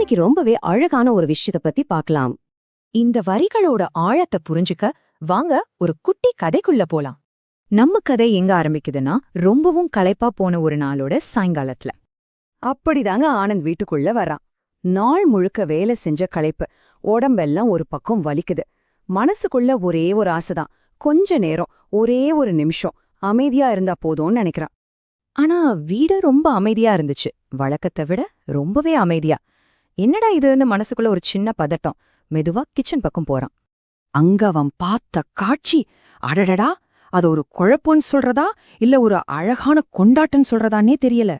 இன்னைக்கு ரொம்பவே அழகான ஒரு விஷயத்தை பத்தி பார்க்கலாம். இந்த வரிகளோட ஆழத்தை புரிஞ்சுக்க வாங்க ஒரு குட்டி கதைக்குள்ள போலாம். நம்ம கதை எங்க ஆரம்பிக்குதுன்னா ரொம்பவும் களைப்பா போன ஒரு நாளோட சாயங்காலத்துல. அப்படிதாங்க ஆனந்த் வீட்டுக்குள்ள வரான். நாள் முழுக்க வேலை செஞ்ச களைப்பு, உடம்பெல்லாம் ஒரு பக்கம் வலிக்குது. மனசுக்குள்ள ஒரே ஒரு ஆசைதான், கொஞ்ச நேரம், ஒரே ஒரு நிமிஷம் அமைதியா இருந்தா போதும்னு நினைக்கிறான். ஆனா வீடு ரொம்ப அமைதியா இருந்துச்சு, வழக்கத்தை விட ரொம்பவே அமைதியா. என்னடா இதுன்னு மனசுக்குள்ள ஒரு சின்ன பதட்டம். மெதுவா கிச்சன் பக்கம் போறான். அங்க அவன் பார்த்த காட்சி, அடடடா, அது ஒரு குழப்பம்னு சொல்றதா இல்ல ஒரு அழகான கொண்டாட்டம்னு சொல்றதானே தெரியல.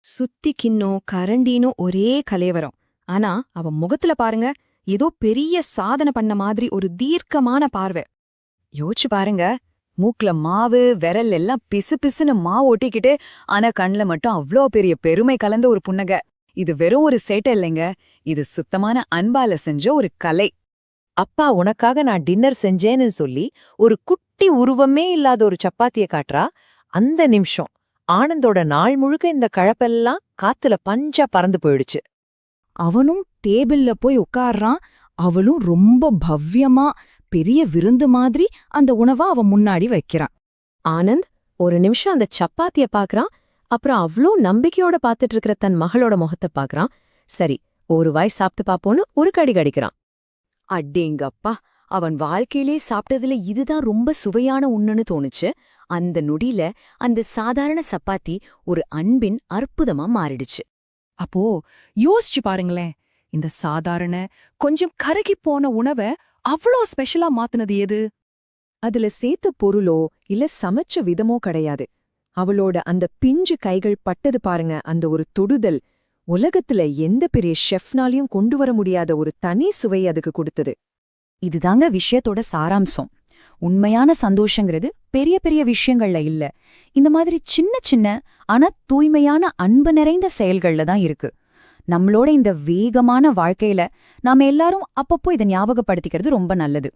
சுத்தி கிண்ணம் கரண்டின்னு ஒரே கலைவரம். ஆனா அவன் முகத்துல பாருங்க, ஏதோ பெரிய சாதனை பண்ண மாதிரி ஒரு தீர்க்கமான பார்வை. யோசிச்சு பாருங்க, மூக்குல மாவு, விரல் எல்லாம் பிசு பிசுன்னு மாவு ஒட்டிக்கிட்டு, ஆனா கண்ல மட்டும் அவ்ளோ பெரிய பெருமை கலந்த ஒரு புன்னகை. இது வெறும் ஒரு சேட்டை இல்லைங்க, இது சுத்தமான அன்பால செஞ்ச ஒரு கலை. அப்பா உனக்காக நான் டின்னர் செஞ்சேன்னு சொல்லி ஒரு குட்டி உருவமே இல்லாத ஒரு சப்பாத்திய காட்டுறா. அந்த நிமிஷம் ஆனந்தோட நாள் முழுக்க இந்த கழப்பெல்லாம் காத்துல பஞ்சா பறந்து போயிடுச்சு. அவனும் டேபிள்ல போய் உட்கார்றான். அவளும் ரொம்ப பவ்யமா பெரிய விருந்து மாதிரி அந்த உணவா அவன் முன்னாடி வைக்கிறான். ஆனந்த் ஒரு நிமிஷம் அந்த சப்பாத்திய பாக்குறான். அப்புறம் அவ்ளோ நம்பிக்கையோட பாத்துட்டு இருக்கிற தன் மகளோட முகத்தை பாக்குறான். சரி, ஒரு வாய் சாப்பிட்டு பாப்போன்னு ஒரு கடி கடிக்கிறான். அடேங்கப்பா, அவன் வாழ்க்கையிலே சாப்பிட்டதுல இதுதான் ரொம்ப சுவையான உண்ணுன்னு தோணுச்சு. அந்த நொடியில அந்த சாதாரண சப்பாத்தி ஒரு அன்பின் அற்புதமா மாறிடுச்சு. அப்போ யோசிச்சு பாருங்களேன், இந்த சாதாரண கொஞ்சம் கருகிப் போன உணவை அவ்ளோ ஸ்பெஷலா மாத்துனது எது? அதுல சேர்த்த பொருளோ இல்ல சமைச்ச விதமோ கிடையாது. அவளோட அந்த பிஞ்சு கைகள் பட்டது பாருங்க, அந்த ஒரு தொடுதல். உலகத்துல எந்த பெரிய ஷெஃப்னாலையும் கொண்டு வர முடியாத ஒரு தனி சுவை அதுக்கு கொடுத்தது. இதுதாங்க விஷயத்தோட சாராம்சம். உண்மையான சந்தோஷங்கிறது பெரிய பெரிய விஷயங்கள்ல இல்ல, இந்த மாதிரி சின்ன சின்ன ஆனா தூய்மையான அன்பு நிறைந்த செயல்கள்ல தான் இருக்கு. நம்மளோட இந்த வேகமான வாழ்க்கையில நாம எல்லாரும் அப்பப்போ இதை ஞாபகப்படுத்திக்கிறது ரொம்ப நல்லது.